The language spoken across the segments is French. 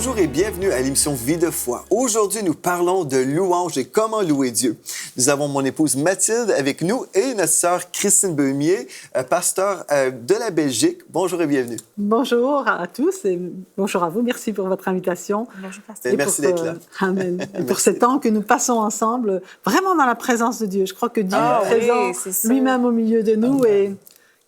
Bonjour et bienvenue à l'émission Vie de foi. Aujourd'hui, nous parlons de louange et comment louer Dieu. Nous avons mon épouse Mathilde avec nous et notre sœur Christine Beumier, pasteur de la Belgique. Bonjour et bienvenue. Bonjour à tous et bonjour à vous. Merci pour votre invitation. Bonjour, pasteur. Merci d'être là. Amen. Et pour ces temps que nous passons ensemble, vraiment dans la présence de Dieu. Je crois que Dieu est présent lui-même au milieu de nous et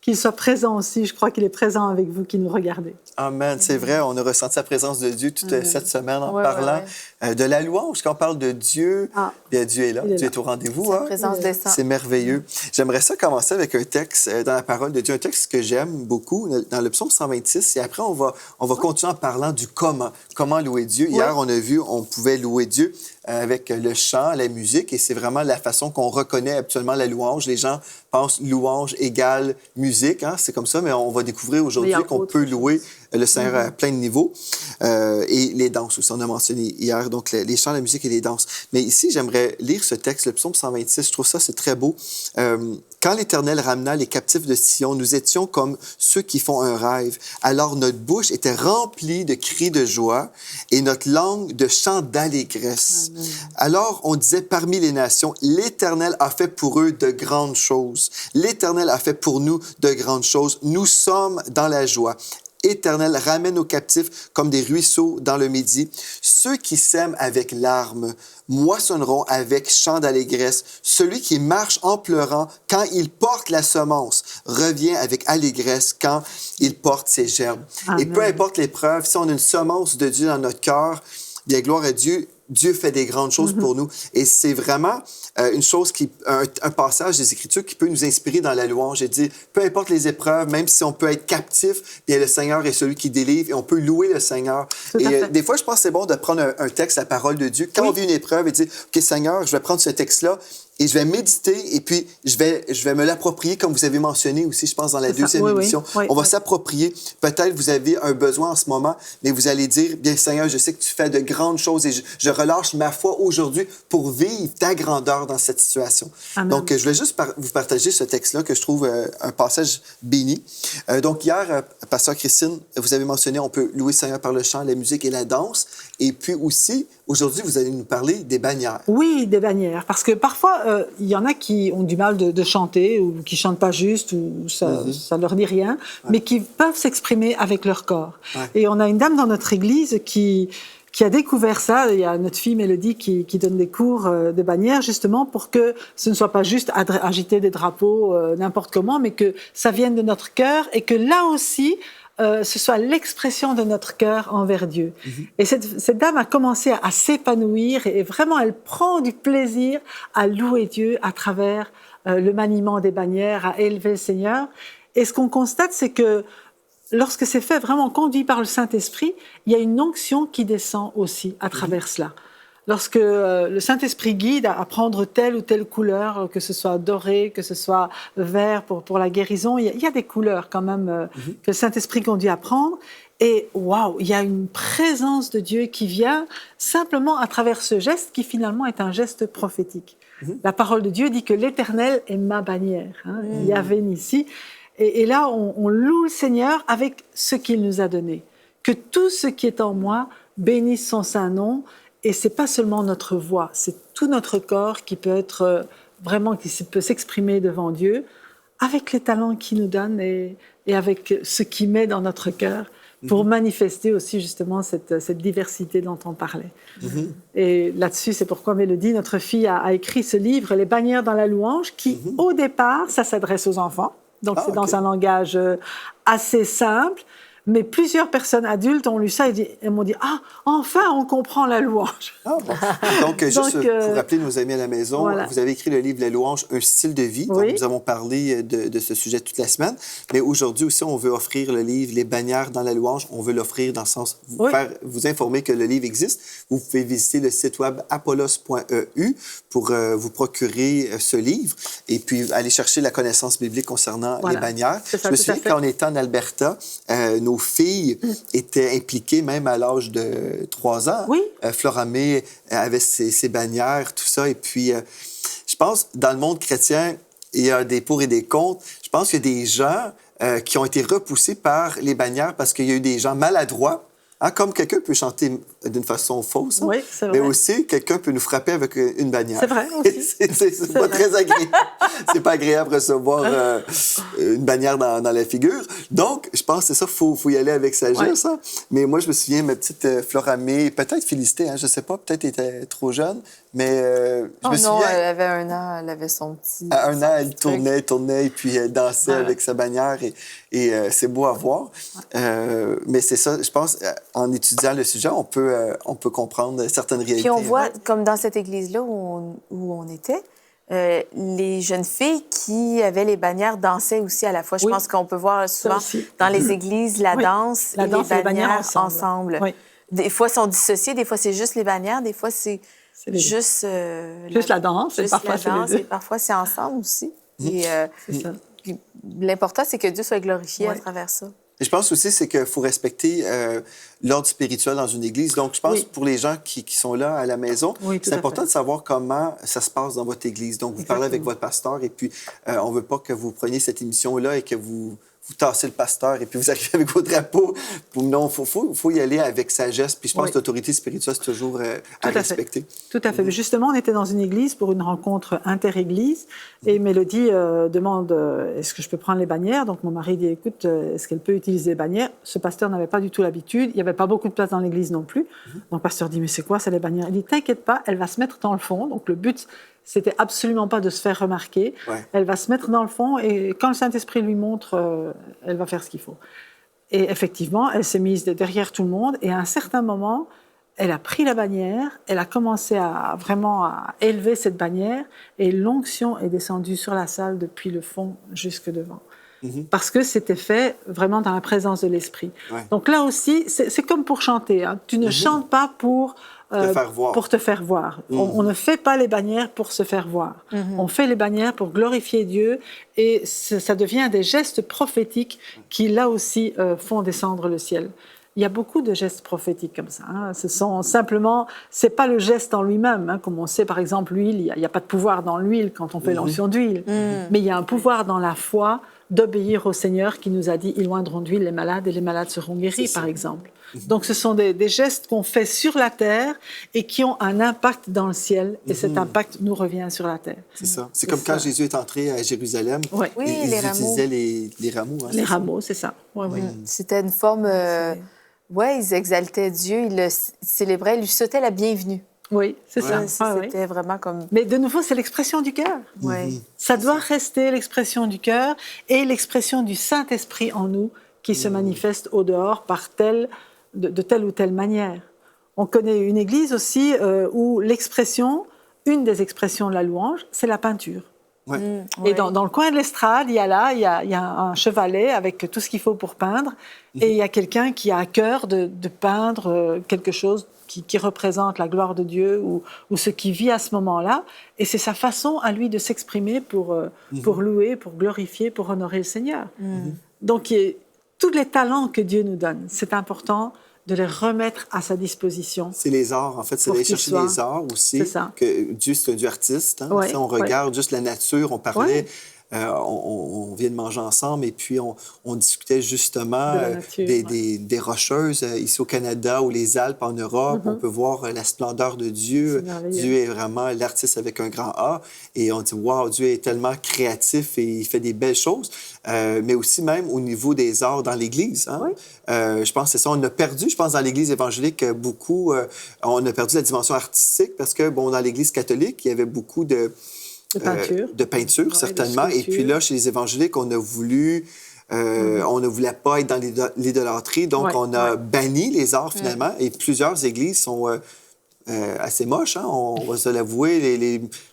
qu'il soit présent aussi. Je crois qu'il est présent avec vous qui nous regardez. Amen. C'est vrai, on a ressenti la présence de Dieu toute cette semaine en parlant de la louange. Quand on parle de Dieu, bien, Dieu est là. Dieu est au rendez-vous. Sa présence descend. C'est merveilleux. J'aimerais ça commencer avec un texte dans la parole de Dieu, un texte que j'aime beaucoup, dans le psaume 126. Et après, on va continuer en parlant du comment. Comment louer Dieu. Hier, on a vu, on pouvait louer Dieu avec le chant, la musique. Et c'est vraiment la façon qu'on reconnaît habituellement la louange. Les gens pensent louange égale musique. Hein? C'est comme ça, mais on va découvrir aujourd'hui qu'on peut louer le Seigneur à plein de niveaux. Et les danses aussi, on a mentionné hier, donc les chants, la musique et les danses. Mais ici, j'aimerais lire ce texte, le psaume 126. Je trouve ça, c'est très beau. Quand l'Éternel ramena les captifs de Sion, nous étions comme ceux qui font un rêve. Alors notre bouche était remplie de cris de joie et notre langue de chants d'allégresse. Amen. Alors on disait parmi les nations, l'Éternel a fait pour eux de grandes choses. L'Éternel a fait pour nous de grandes choses. Nous sommes dans la joie. Éternel, ramène nos captifs comme des ruisseaux dans le midi. Ceux qui sèment avec larmes moissonneront avec chant d'allégresse. Celui qui marche en pleurant quand il porte la semence revient avec allégresse quand il porte ses gerbes. Amen. Et peu importe l'épreuve, si on a une semence de Dieu dans notre cœur, bien, gloire à Dieu, Dieu fait des grandes choses pour nous. Et c'est vraiment une chose un passage des Écritures qui peut nous inspirer dans la louange et dire, peu importe les épreuves, même si on peut être captif, bien, le Seigneur est celui qui délivre et on peut louer le Seigneur. Et des fois, je pense que c'est bon de prendre un texte, la parole de Dieu. Quand on vit une épreuve et dire, OK, Seigneur, je vais prendre ce texte-là et je vais méditer et puis je vais me l'approprier, comme vous avez mentionné aussi, je pense, dans la deuxième émission. On va s'approprier. Peut-être vous avez un besoin en ce moment, mais vous allez dire, bien, Seigneur, je sais que tu fais de grandes choses et je relâche ma foi aujourd'hui pour vivre ta grandeur dans cette situation. Amen. Donc, je voulais juste vous partager ce texte-là que je trouve un passage béni. Donc, hier, pasteur Christine, vous avez mentionné, on peut louer le Seigneur par le chant, la musique et la danse. Et puis aussi, aujourd'hui, vous allez nous parler des bannières. Oui, des bannières. Parce que parfois, il y en a qui ont du mal de chanter ou qui ne chantent pas juste ou ça ne leur dit rien, mais qui peuvent s'exprimer avec leur corps. Et on a une dame dans notre église qui a découvert ça. Il y a notre fille Mélodie qui donne des cours de bannières justement pour que ce ne soit pas juste agiter des drapeaux n'importe comment, mais que ça vienne de notre cœur et que là aussi, ce soit l'expression de notre cœur envers Dieu. Et cette dame a commencé à s'épanouir et vraiment, elle prend du plaisir à louer Dieu à travers le maniement des bannières, à élever le Seigneur. Et ce qu'on constate, c'est que lorsque c'est fait vraiment conduit par le Saint-Esprit, il y a une onction qui descend aussi à travers cela. Lorsque le Saint-Esprit guide à prendre telle ou telle couleur, que ce soit doré, que ce soit vert pour la guérison, il y a des couleurs quand même que le Saint-Esprit conduit à prendre. Et waouh, il y a une présence de Dieu qui vient simplement à travers ce geste qui finalement est un geste prophétique. La parole de Dieu dit que l'Éternel est ma bannière. Yahvé Nissi. Et là, on loue le Seigneur avec ce qu'il nous a donné. Que tout ce qui est en moi bénisse son saint nom. Et c'est pas seulement notre voix, c'est tout notre corps qui peut être vraiment, qui peut s'exprimer devant Dieu avec les talents qu'il nous donne et avec ce qu'il met dans notre cœur pour manifester aussi justement cette diversité dont on parlait. Et là-dessus, c'est pourquoi Mélodie, notre fille, a écrit ce livre, Les bannières dans la louange, qui au départ, ça s'adresse aux enfants. Donc c'est dans un langage assez simple. Mais plusieurs personnes adultes ont lu ça et m'ont dit « Ah, enfin, on comprend la louange !» Donc, juste pour rappeler nos amis à la maison, voilà. Vous avez écrit le livre « La louange, un style de vie ». Donc, nous avons parlé de ce sujet toute la semaine. Mais aujourd'hui aussi, on veut offrir le livre « Les bannières dans la louange ». On veut l'offrir dans le sens vous informer que le livre existe. Vous pouvez visiter le site web apollos.eu pour vous procurer ce livre et puis aller chercher la connaissance biblique concernant les bannières. Je me souviens quand on était en Alberta, nos filles étaient impliquées même à l'âge de 3 ans. Oui. Flora May avait ses bannières, tout ça. Et puis, je pense, dans le monde chrétien, il y a des pour et des contre. Je pense qu'il y a des gens qui ont été repoussés par les bannières parce qu'il y a eu des gens maladroits Hein, comme quelqu'un peut chanter d'une façon fausse, hein, Oui, c'est vrai. mais aussi quelqu'un peut nous frapper avec une bannière. C'est vrai aussi. C'est pas très agréable. C'est pas agréable de recevoir une bannière dans la figure. Donc, je pense que c'est ça, faut y aller avec sagesse. Ouais. Hein. Mais moi, je me souviens, ma petite Floramé, peut-être Félicité, hein, je sais pas, peut-être était trop jeune, mais je me souviens... elle avait 1 an, elle avait son petit... À 1 son an, petit elle truc. tournait, et puis elle dansait avec sa bannière, et c'est beau à voir. Mais c'est ça, je pense, en étudiant le sujet, on peut comprendre certaines réalités. Puis on voit, comme dans cette église-là où on était, les jeunes filles qui avaient les bannières dansaient aussi à la fois. Je pense qu'on peut voir souvent dans les églises la danse et les bannières ensemble. Oui. Des fois, ils sont dissociés, des fois, c'est juste les bannières, des fois, c'est juste la danse, juste et parfois la danse, c'est les et deux. parfois, c'est ensemble aussi. Et, C'est ça. puis, l'important, c'est que Dieu soit glorifié à travers ça. Et je pense aussi, c'est qu'il faut respecter l'ordre spirituel dans une église. Donc, je pense pour les gens qui sont là à la maison, c'est important de savoir comment ça se passe dans votre église. Donc, vous parlez avec votre pasteur et puis on ne veut pas que vous preniez cette émission-là et que vous tassez le pasteur et puis vous arrivez avec vos drapeaux. Non, faut y aller avec sagesse. Puis je pense que l'autorité spirituelle, c'est toujours à respecter. Tout à fait. Mais justement, on était dans une église pour une rencontre inter-église et Mélodie demande est-ce que je peux prendre les bannières? Donc mon mari dit écoute, est-ce qu'elle peut utiliser les bannières? Ce pasteur n'avait pas du tout l'habitude. Il n'y avait pas beaucoup de place dans l'église non plus. Donc le pasteur dit mais c'est quoi, c'est les bannières? Il dit t'inquiète pas, elle va se mettre dans le fond. Donc le but, c'était absolument pas de se faire remarquer. Elle va se mettre dans le fond et quand le Saint-Esprit lui montre, elle va faire ce qu'il faut. Et effectivement, elle s'est mise derrière tout le monde et à un certain moment, elle a pris la bannière, elle a commencé à élever cette bannière et l'onction est descendue sur la salle depuis le fond jusque devant. Parce que c'était fait vraiment dans la présence de l'Esprit. Donc là aussi, c'est comme pour chanter. Hein. Tu ne chantes pas pour te faire voir. On ne fait pas les bannières pour se faire voir. On fait les bannières pour glorifier Dieu et ça devient des gestes prophétiques qui, là aussi, font descendre le ciel. Il y a beaucoup de gestes prophétiques comme ça. Hein. Ce sont simplement, c'est pas le geste en lui-même. Hein. Comme on sait, par exemple, l'huile, il n'y a pas de pouvoir dans l'huile quand on fait l'onction d'huile. Mais il y a un pouvoir dans la foi d'obéir au Seigneur qui nous a dit « Ils oindront d'huile les malades et les malades seront guéris », par exemple. Donc, ce sont des gestes qu'on fait sur la terre et qui ont un impact dans le ciel. Et cet impact nous revient sur la terre. C'est ça. C'est comme quand Jésus est entré à Jérusalem. Oui, ils utilisaient les rameaux. Hein, les rameaux, c'est ça. C'était une forme... ils exaltaient Dieu, ils le célébraient, ils lui souhaitaient la bienvenue. Oui, c'est ça. C'était vraiment comme... Mais de nouveau, c'est l'expression du cœur. Ça doit rester l'expression du cœur et l'expression du Saint-Esprit en nous qui se manifeste au dehors par de telle ou telle manière. On connaît une église aussi où une des expressions de la louange, c'est la peinture. Et dans le coin de l'estrade, il y a un chevalet avec tout ce qu'il faut pour peindre et il y a quelqu'un qui a à cœur de peindre quelque chose qui représente la gloire de Dieu ou ce qu'il vit à ce moment-là. Et c'est sa façon à lui de s'exprimer pour louer, pour glorifier, pour honorer le Seigneur. Donc, tous les talents que Dieu nous donne, c'est important de les remettre à sa disposition. C'est les arts, en fait. C'est d'aller chercher les arts aussi. C'est ça. Que Dieu, c'est un Dieu artiste. Hein? Si on regarde juste la nature, on parlait... on vient de manger ensemble et puis on discutait justement des Rocheuses ici au Canada ou les Alpes en Europe. On peut voir la splendeur de Dieu. Dieu est vraiment l'artiste avec un grand A. Et on dit, wow, Dieu est tellement créatif et il fait des belles choses. Mais aussi même au niveau des arts dans l'Église. Hein? Je pense que c'est ça. On a perdu, je pense, dans l'Église évangélique, beaucoup... on a perdu la dimension artistique parce que, bon, dans l'Église catholique, il y avait beaucoup de peinture, certainement. Et puis là, chez les évangéliques, on ne voulait pas être dans l'idolâtrie, donc on a banni les arts, finalement. Et plusieurs églises sont assez moches, hein? On va se l'avouer,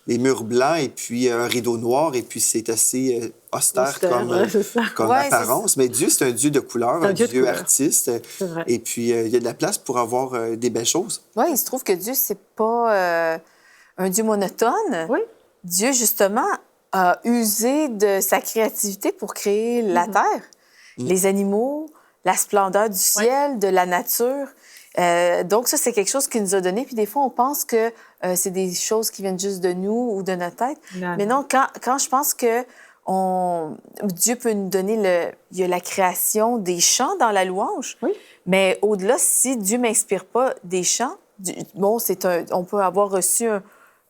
les murs blancs et puis un rideau noir, et puis c'est assez austère comme apparence. Mais Dieu, c'est un Dieu de couleur, un Dieu artiste. Et puis, il y a de la place pour avoir des belles choses. Oui, il se trouve que Dieu, c'est pas un Dieu monotone. Oui. Dieu, justement, a usé de sa créativité pour créer la terre, les animaux, la splendeur du ciel, de la nature. Donc, ça, c'est quelque chose qu'il nous a donné. Puis des fois, on pense que c'est des choses qui viennent juste de nous ou de notre tête. Mais non, quand je pense que Dieu peut nous donner il y a la création des chants dans la louange. Oui. Mais au-delà, si Dieu m'inspire pas des chants, on peut avoir reçu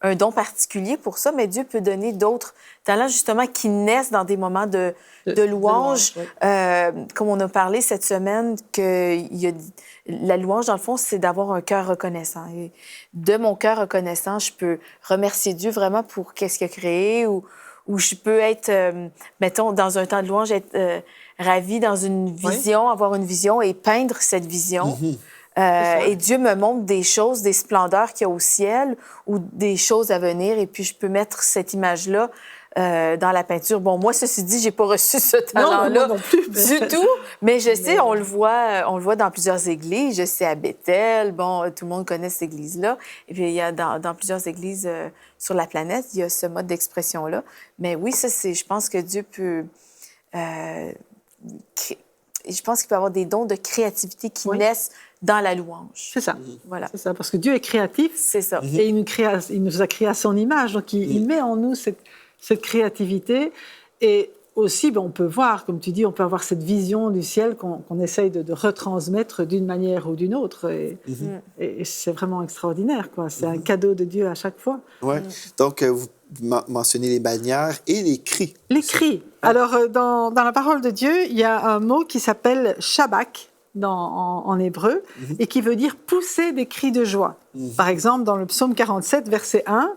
un don particulier pour ça, mais Dieu peut donner d'autres talents, justement, qui naissent dans des moments de louange. Oui. Comme on a parlé cette semaine, la louange, dans le fond, c'est d'avoir un cœur reconnaissant. Et de mon cœur reconnaissant, je peux remercier Dieu vraiment pour qu'est-ce qu'il a créé, ou je peux être, mettons, dans un temps de louange, être ravie dans une vision, avoir une vision et peindre cette vision. Et Dieu me montre des choses, des splendeurs qu'il y a au ciel ou des choses à venir, et puis je peux mettre cette image-là dans la peinture. Bon, moi, ceci dit, j'ai pas reçu ce talent-là non plus, du tout, mais je sais, on le voit dans plusieurs églises. Je sais à Bethel, bon, tout le monde connaît cette église-là. Et puis, il y a dans plusieurs églises sur la planète, il y a ce mode d'expression-là. Mais oui, je pense que Dieu peut... je pense qu'il peut y avoir des dons de créativité qui naissent dans la louange. C'est ça. Voilà. C'est ça, parce que Dieu est créatif. C'est ça. Et il nous a créé à son image. Donc, il met en nous cette créativité. Et aussi, on peut voir, comme tu dis, on peut avoir cette vision du ciel qu'on essaye de retransmettre d'une manière ou d'une autre. Et c'est vraiment extraordinaire, quoi. C'est un cadeau de Dieu à chaque fois. Oui. Donc, vous mentionnez les bannières et les cris. Les cris. Alors, dans la parole de Dieu, il y a un mot qui s'appelle shabak en hébreu et qui veut dire pousser des cris de joie. Par exemple, dans le psaume 47, verset 1,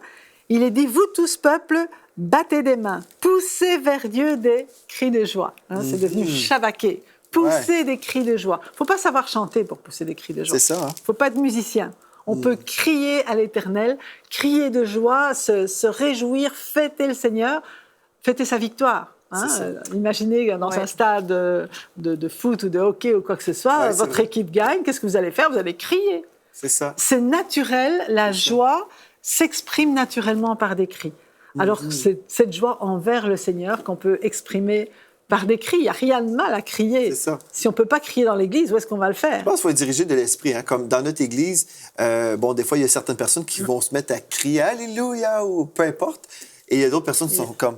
il est dit « Vous tous, peuple, battez des mains, poussez vers Dieu des cris de joie. » C'est devenu shabaké. Pousser des cris de joie. Il ne faut pas savoir chanter pour pousser des cris de joie. C'est ça. Il ne faut pas être musicien. On peut crier à l'Éternel, crier de joie, se réjouir, fêter le Seigneur, fêter sa victoire. Imaginez dans un stade de foot ou de hockey ou quoi que ce soit, votre équipe gagne, qu'est-ce que vous allez faire? Vous allez crier. C'est ça. C'est naturel, la joie s'exprime naturellement par des cris. Alors c'est cette joie envers le Seigneur qu'on peut exprimer par des cris. Il n'y a rien de mal à crier. C'est ça. Si on ne peut pas crier dans l'Église, où est-ce qu'on va le faire? Je pense qu'il faut être dirigé de l'esprit. Comme dans notre Église, des fois, il y a certaines personnes qui vont se mettre à crier « Alléluia » ou peu importe. Et il y a d'autres personnes qui sont comme...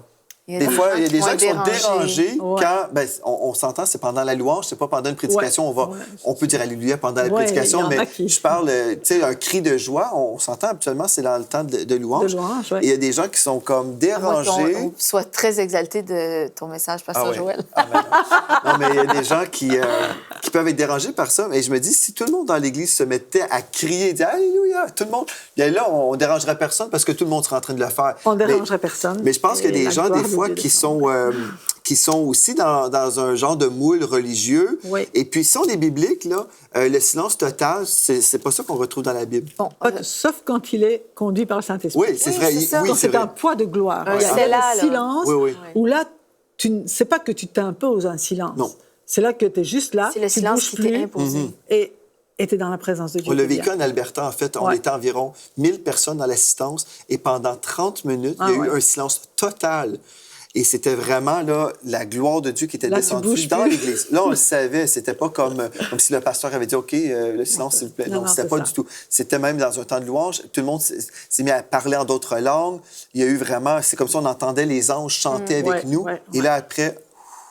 Des fois, il y a des gens qui sont dérangés quand... on s'entend, c'est pendant la louange, c'est pas pendant une prédication. On peut dire Alléluia pendant la prédication, mais je parle, tu sais, un cri de joie, on s'entend habituellement, c'est dans le temps de louange. Et il y a des gens qui sont comme dérangés. On soit très exalté de ton message, Pasteur Joël. Non, mais il y a des gens qui peuvent être dérangés par ça. Et je me dis, si tout le monde dans l'Église se mettait à crier, dire Alléluia, tout le monde, bien là, on ne dérangerait personne parce que tout le monde serait en train de le faire. On ne dérangerait personne. Mais je pense qu'il y a des gens, des fois, qui sont aussi dans un genre de moule religieux. Et puis, si on est biblique, là, le silence total, c'est pas ça qu'on retrouve dans la Bible. Bon, sauf quand il est conduit par le Saint-Esprit. Oui, c'est vrai. C'est un poids de gloire. Il y a le silence où là, c'est pas que tu t'imposes un silence. Non. C'est là que tu es juste là. C'est le silence qui t'est imposé. Et tu es dans la présence de Dieu. On l'a vécu en Alberta, en fait. On était environ 1000 personnes dans l'assistance. Et pendant 30 minutes, il y a eu un silence total. Et c'était vraiment là, la gloire de Dieu qui était descendue dans l'Église. Là, on le savait. C'était pas comme si le pasteur avait dit « OK, le silence, s'il vous plaît ». Non, c'était pas du tout. C'était même dans un temps de louange. Tout le monde s'est mis à parler en d'autres langues. Il y a eu vraiment... C'est comme ça on entendait les anges chanter avec nous. Et là, après...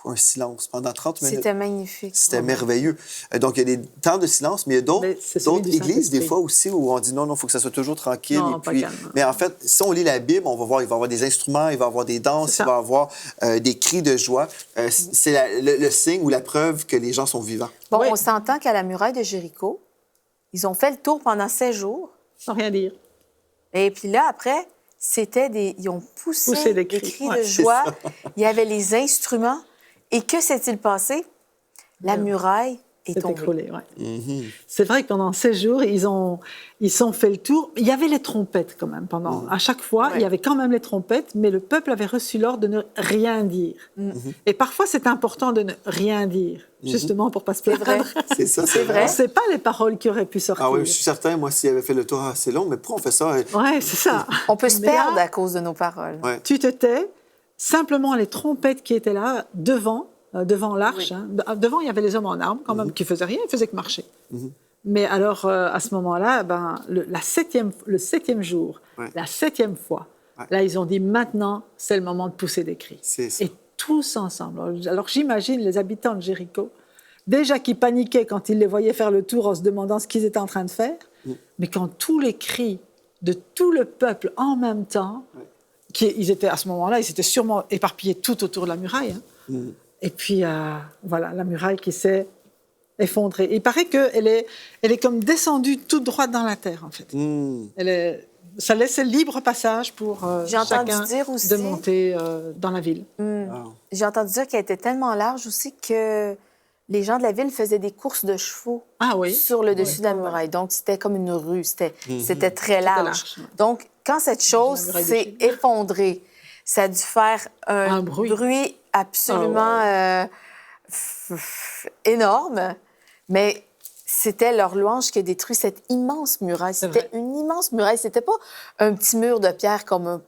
un silence pendant 30 minutes. C'était magnifique. C'était merveilleux. Donc, il y a des temps de silence, mais il y a d'autres églises, des fois aussi, où on dit non, il faut que ça soit toujours tranquille. Non, pas calme. Mais en fait, si on lit la Bible, on va voir, il va y avoir des instruments, il va y avoir des danses, il va y avoir des cris de joie. C'est le signe ou la preuve que les gens sont vivants. Bon, on s'entend qu'à la muraille de Jéricho, ils ont fait le tour pendant 16 jours. Sans rien dire. Et puis là, après, ils ont poussé des cris de joie. Il y avait les instruments. Et que s'est-il passé? La muraille est tombée. Écroulée, C'est vrai que pendant 16 jours, ils ont fait le tour. Il y avait les trompettes quand même. À chaque fois, il y avait quand même les trompettes, mais le peuple avait reçu l'ordre de ne rien dire. Et parfois, c'est important de ne rien dire, justement pour ne pas se plaindre. C'est ça, c'est vrai. On ne sait pas les paroles qui auraient pu sortir. Ah oui, je suis certain, moi, s'il avait fait le tour, c'est long, mais pourquoi on fait ça? Oui, c'est ça. On peut se perdre à cause de nos paroles. Tu te tais. Simplement, les trompettes qui étaient là, devant l'arche. Devant, il y avait les hommes en armes, quand même, qui ne faisaient rien, ils faisaient que marcher. Mais alors, à ce moment-là, le septième jour, la 7e fois, Là, ils ont dit, maintenant, c'est le moment de pousser des cris. C'est ça. Et tous ensemble. Alors, j'imagine les habitants de Jéricho, déjà qui paniquaient quand ils les voyaient faire le tour en se demandant ce qu'ils étaient en train de faire, mais quand tous les cris de tout le peuple en même temps, ils étaient à ce moment-là, ils étaient sûrement éparpillés tout autour de la muraille. Et puis, voilà, la muraille qui s'est effondrée. Il paraît qu'elle est comme descendue toute droite dans la terre, en fait. Ça laissait libre passage pour chacun dire aussi, de monter dans la ville. J'ai entendu dire qu'elle était tellement large aussi que les gens de la ville faisaient des courses de chevaux sur le dessus de la muraille. Donc, c'était comme une rue. C'était très large. Donc, quand cette chose s'est effondrée, ça a dû faire un bruit absolument énorme. Mais c'était leur louange qui a détruit cette immense muraille. C'était une immense muraille. C'était pas un petit mur de pierre comme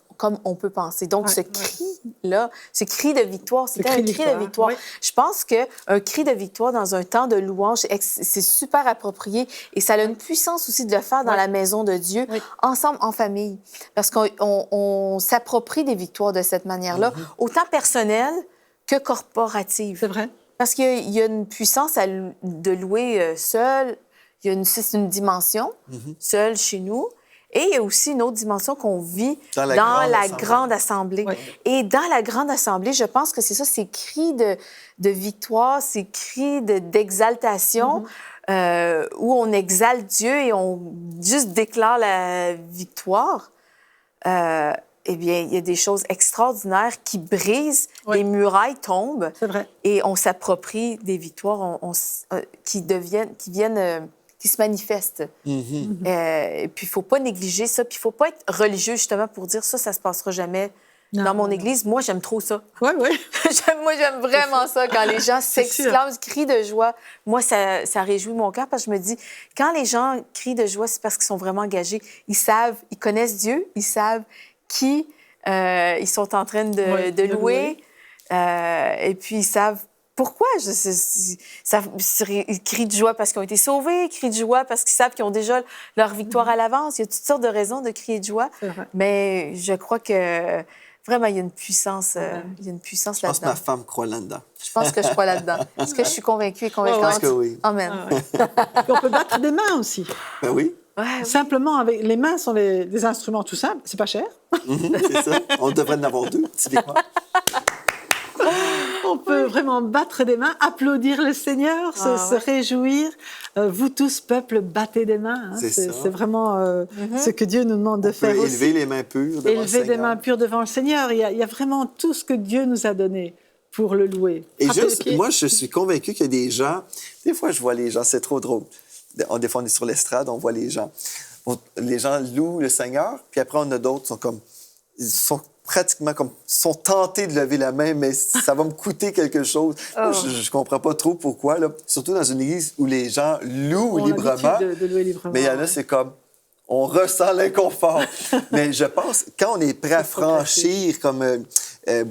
on peut penser. Donc, ce cri-là, ce cri de victoire, c'était un cri de victoire. Je pense qu'un cri de victoire dans un temps de louange, c'est super approprié et ça a une puissance aussi de le faire dans la maison de Dieu, ensemble, en famille. Parce qu'on s'approprie des victoires de cette manière-là, autant personnelle que corporative. C'est vrai. Parce qu'il y a une puissance de louer seul. C'est une dimension, seul chez nous. Et il y a aussi une autre dimension qu'on vit dans la grande assemblée. Et dans la grande assemblée, je pense que c'est ça, ces cris de victoire, ces cris d'exaltation, où on exalte Dieu et on juste déclare la victoire. Eh bien, il y a des choses extraordinaires qui brisent, les murailles tombent. C'est vrai. Et on s'approprie des victoires qui se manifestent. Et puis, il ne faut pas négliger ça. Puis, il ne faut pas être religieux, justement, pour dire ça ne se passera jamais dans mon église. Moi, j'aime trop ça. Oui. Moi, j'aime vraiment ça, quand les gens s'exclament, crient de joie. Moi, ça réjouit mon cœur parce que je me dis, quand les gens crient de joie, c'est parce qu'ils sont vraiment engagés. Ils savent, ils connaissent Dieu, ils savent qui ils sont en train de louer. Et puis, ils savent pourquoi. Ils crient de joie parce qu'ils ont été sauvés, ils crient de joie parce qu'ils savent qu'ils ont déjà leur victoire à l'avance. Il y a toutes sortes de raisons de crier de joie. Mais je crois que vraiment, il y a une puissance, là-dedans. Je pense que ma femme croit là-dedans. Je pense que je crois là-dedans. Est-ce que je suis convaincue et convaincante? Je pense que oui. Amen. On peut battre des mains aussi. Ben oui. Simplement, avec les mains sont des instruments tout simples. C'est pas cher. C'est ça. On devrait en avoir deux, typiquement. On peut vraiment battre des mains, applaudir le Seigneur, se réjouir. Vous tous, peuple, battez des mains. C'est vraiment ce que Dieu nous demande de faire aussi. Élever les mains pures devant le Seigneur. Élever des mains pures devant le Seigneur. Il y a vraiment tout ce que Dieu nous a donné pour le louer. Et moi, je suis convaincu qu'il y a des gens... Des fois, je vois les gens, c'est trop drôle. Des fois, on est sur l'estrade, on voit les gens. Les gens louent le Seigneur, puis après, on a d'autres qui sont comme... Ils sont pratiquement comme... sont tentés de lever la main, mais ça va me coûter quelque chose. Moi, je comprends pas trop pourquoi, là. Surtout dans une église où les gens louent librement. De louer librement. Mais il y en a, c'est comme... On ressent l'inconfort. Mais je pense, quand on est prêt à franchir comme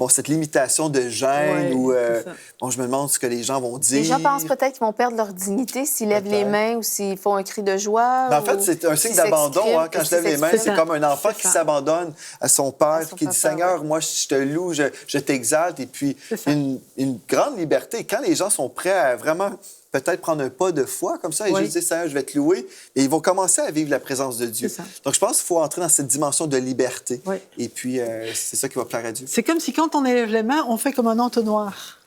cette limitation de gêne ou je me demande ce que les gens vont dire. Les gens pensent peut-être qu'ils vont perdre leur dignité s'ils lèvent les mains ou s'ils font un cri de joie. En fait, c'est un signe d'abandon. Quand je lève les mains, c'est comme un enfant qui s'abandonne à son père, qui dit « Seigneur, moi, je te loue, je t'exalte. » Et puis, une grande liberté. Quand les gens sont prêts à vraiment... peut-être prendre un pas de foi comme ça et juste dire, Seigneur, je vais te louer. Et ils vont commencer à vivre la présence de Dieu. Donc, je pense qu'il faut entrer dans cette dimension de liberté. Et puis, c'est ça qui va plaire à Dieu. C'est comme si quand on élève les mains, on fait comme un entonnoir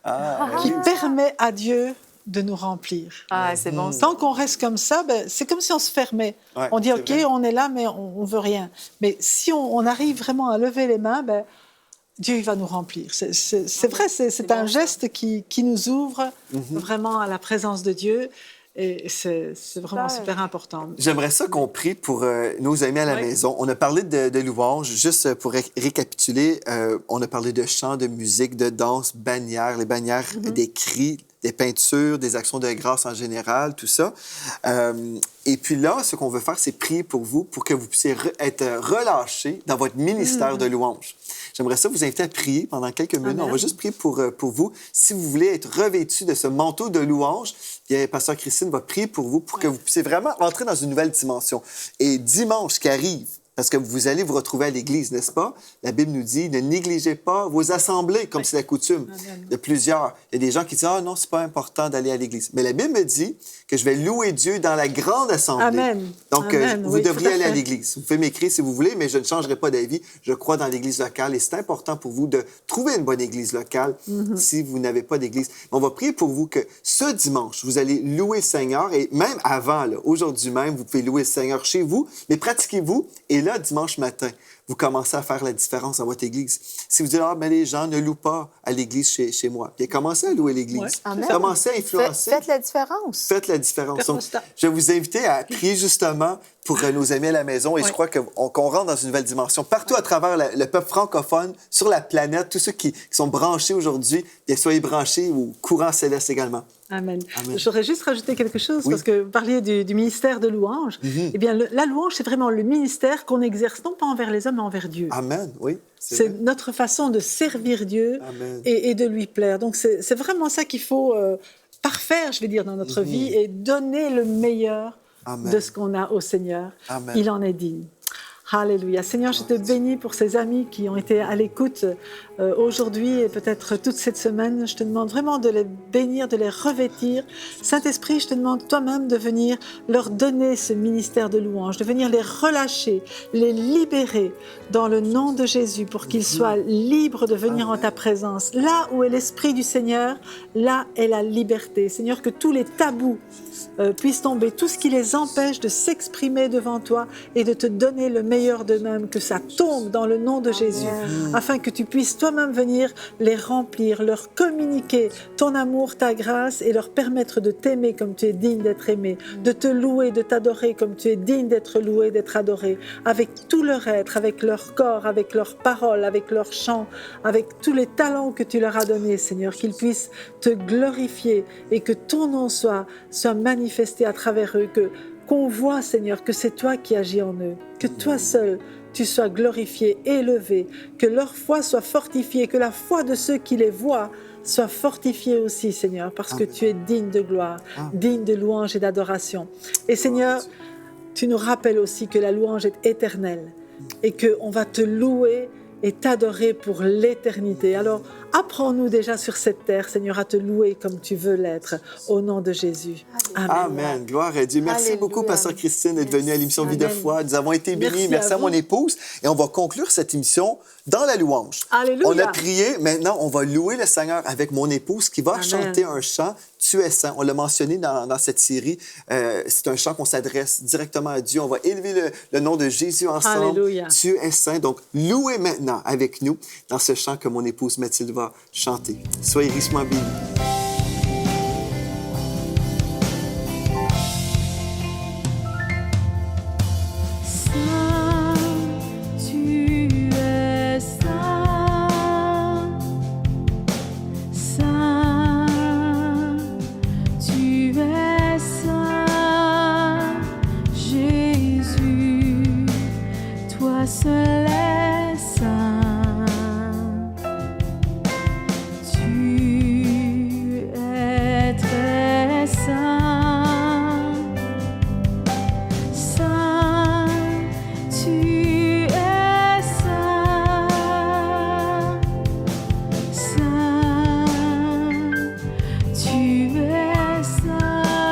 qui permet à Dieu de nous remplir. C'est bon. Tant qu'on reste comme ça, c'est comme si on se fermait. On dit, OK, on est là, mais on ne veut rien. Mais si on arrive vraiment à lever les mains, Dieu il va nous remplir. C'est vrai, c'est un geste qui nous ouvre vraiment à la présence de Dieu. Et c'est vraiment super important. J'aimerais ça qu'on prie pour nos amis à la maison. On a parlé de louanges. Juste pour récapituler, on a parlé de chant, de musique, de danse, bannières, les bannières, des cris, des peintures, des actions de grâce en général, tout ça. Et puis là, ce qu'on veut faire, c'est prier pour vous, pour que vous puissiez être relâchés dans votre ministère de louange. J'aimerais ça vous inviter à prier pendant quelques minutes. Amen. On va juste prier pour vous. Si vous voulez être revêtus de ce manteau de louange, bien, Pasteur Christine va prier pour vous pour que vous puissiez vraiment entrer dans une nouvelle dimension. Et dimanche qui arrive, Parce que vous allez vous retrouver à l'Église, n'est-ce pas? La Bible nous dit, ne négligez pas vos assemblées, comme c'est la coutume de plusieurs. Il y a des gens qui disent, ah non, c'est pas important d'aller à l'Église. Mais la Bible me dit que je vais louer Dieu dans la grande assemblée. Amen. Donc, Amen. vous devriez aller à l'Église. Vous pouvez m'écrire si vous voulez, mais je ne changerai pas d'avis. Je crois dans l'Église locale et c'est important pour vous de trouver une bonne Église locale si vous n'avez pas d'Église. On va prier pour vous que ce dimanche, vous allez louer le Seigneur et même avant, là, aujourd'hui même, vous pouvez louer le Seigneur chez vous, mais pratiquez-vous et là, dimanche matin, vous commencez à faire la différence dans votre Église. Si vous dites, ah, mais les gens ne louent pas à l'Église chez moi, bien, commencez à louer l'Église. Ouais. Commencez à influencer. Faites la différence. Faites la différence. Donc, je vais vous inviter à prier justement pour nos amis à la maison et je crois qu'on rentre dans une nouvelle dimension. Partout à travers le peuple francophone, sur la planète, tous ceux qui sont branchés aujourd'hui, bien, soyez branchés au courant céleste également. Amen. Amen. J'aurais juste rajouté quelque chose, parce que vous parliez du ministère de louange. Eh bien, la louange, c'est vraiment le ministère qu'on exerce, non pas envers les hommes, mais envers Dieu. Amen, oui. C'est notre façon de servir Dieu et de lui plaire. Donc, c'est vraiment ça qu'il faut parfaire, je vais dire, dans notre vie et donner le meilleur de ce qu'on a au Seigneur. Amen. Il en est digne. Alléluia. Seigneur, je te bénis pour ces amis qui ont été à l'écoute aujourd'hui et peut-être toute cette semaine. Je te demande vraiment de les bénir, de les revêtir. Saint-Esprit, je te demande toi-même de venir leur donner ce ministère de louange, de venir les relâcher, les libérer dans le nom de Jésus pour qu'ils soient libres de venir en ta présence. Là où est l'Esprit du Seigneur, là est la liberté. Seigneur, que tous les tabous puissent tomber, tout ce qui les empêche de s'exprimer devant toi et de te donner le meilleur d'eux-mêmes, que ça tombe dans le nom de Jésus, afin que tu puisses toi-même venir les remplir, leur communiquer ton amour, ta grâce et leur permettre de t'aimer comme tu es digne d'être aimé, de te louer, de t'adorer comme tu es digne d'être loué, d'être adoré, avec tout leur être, avec leur corps, avec leurs paroles, avec leurs chants, avec tous les talents que tu leur as donnés, Seigneur, qu'ils puissent te glorifier et que ton nom soit manifesté à travers eux, qu'on voit, Seigneur, que c'est toi qui agis en eux, que toi seul, tu sois glorifié, élevé, que leur foi soit fortifiée, que la foi de ceux qui les voient soit fortifiée aussi, Seigneur, parce que tu es digne de gloire, digne de louange et d'adoration. Et Seigneur, tu nous rappelles aussi que la louange est éternelle et qu'on va te louer et t'adorer pour l'éternité. Alors, apprends-nous déjà sur cette terre, Seigneur, à te louer comme tu veux l'être, au nom de Jésus. Amen. Amen. Gloire à Dieu. Merci beaucoup, Pasteur Christine, d'être venue à l'émission Vie de foi. Nous avons été bénis. Merci à mon épouse. Et on va conclure cette émission dans la louange. Alléluia. On a prié. Maintenant, on va louer le Seigneur avec mon épouse qui va chanter un chant. Tu es saint. On l'a mentionné dans cette série. C'est un chant qu'on s'adresse directement à Dieu. On va élever le nom de Jésus ensemble. Alléluia. Tu es saint. Donc, louez maintenant avec nous dans ce chant que mon épouse Mathilde va chanter. Soyez richement bénis. Seul est saint, tu es très saint, saint, tu es saint, saint, tu es saint.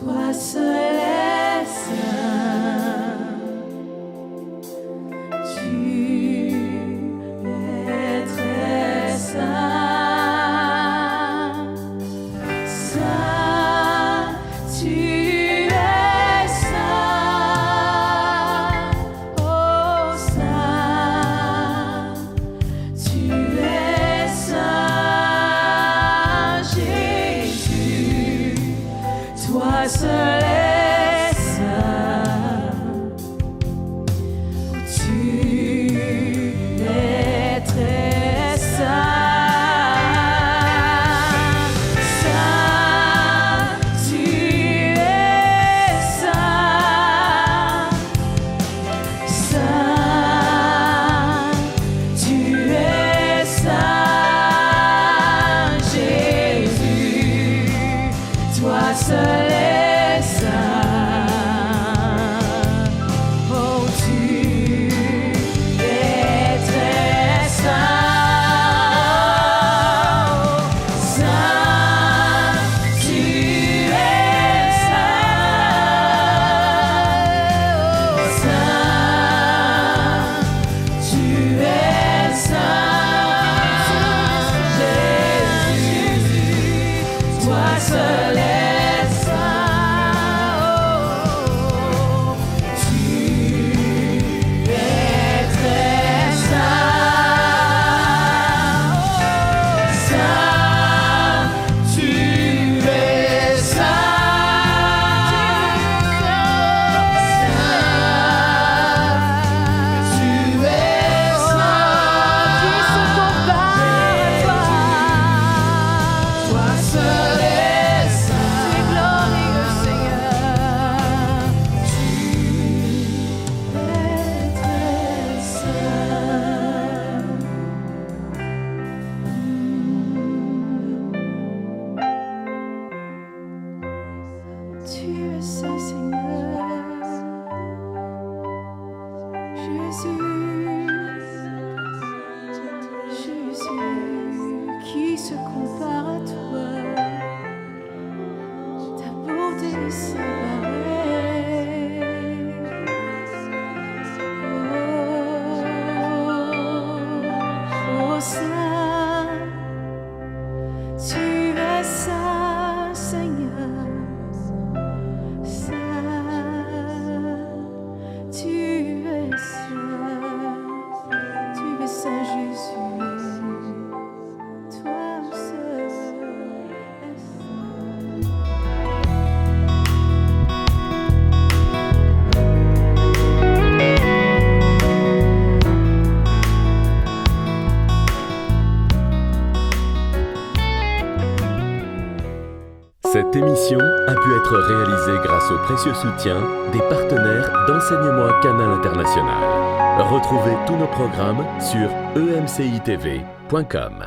Toi seul es saint. Tu es très saint. Saint, tu es saint. Oh saint, tu es saint. Jésus, toi seul es saint. Tu es très saint. Saint, tu es saint. Saint, tu es saint. Jésus, toi seul es saint. Oh, tu es très saint. Saint, tu es saint. Saint, tu es saint. Jésus, toi seul es saint. Tu es très saint. Saint, tu es saint. Tu es saint. Qui se compare à toi? Toi seul es saint. Tu es glorieux, Seigneur. Tu es très saint. Tu es saint, Seigneur. Jésus, qui se compare à toi? Ta beauté est sans pareil. Oh, saint, tu es saint, Seigneur. Saint, tu es saint Jésus. Toi seul es Cette émission a pu être réalisée grâce au précieux soutien des partenaires d'Enseignement Canal International. Retrouvez tous nos programmes sur emcitv.com.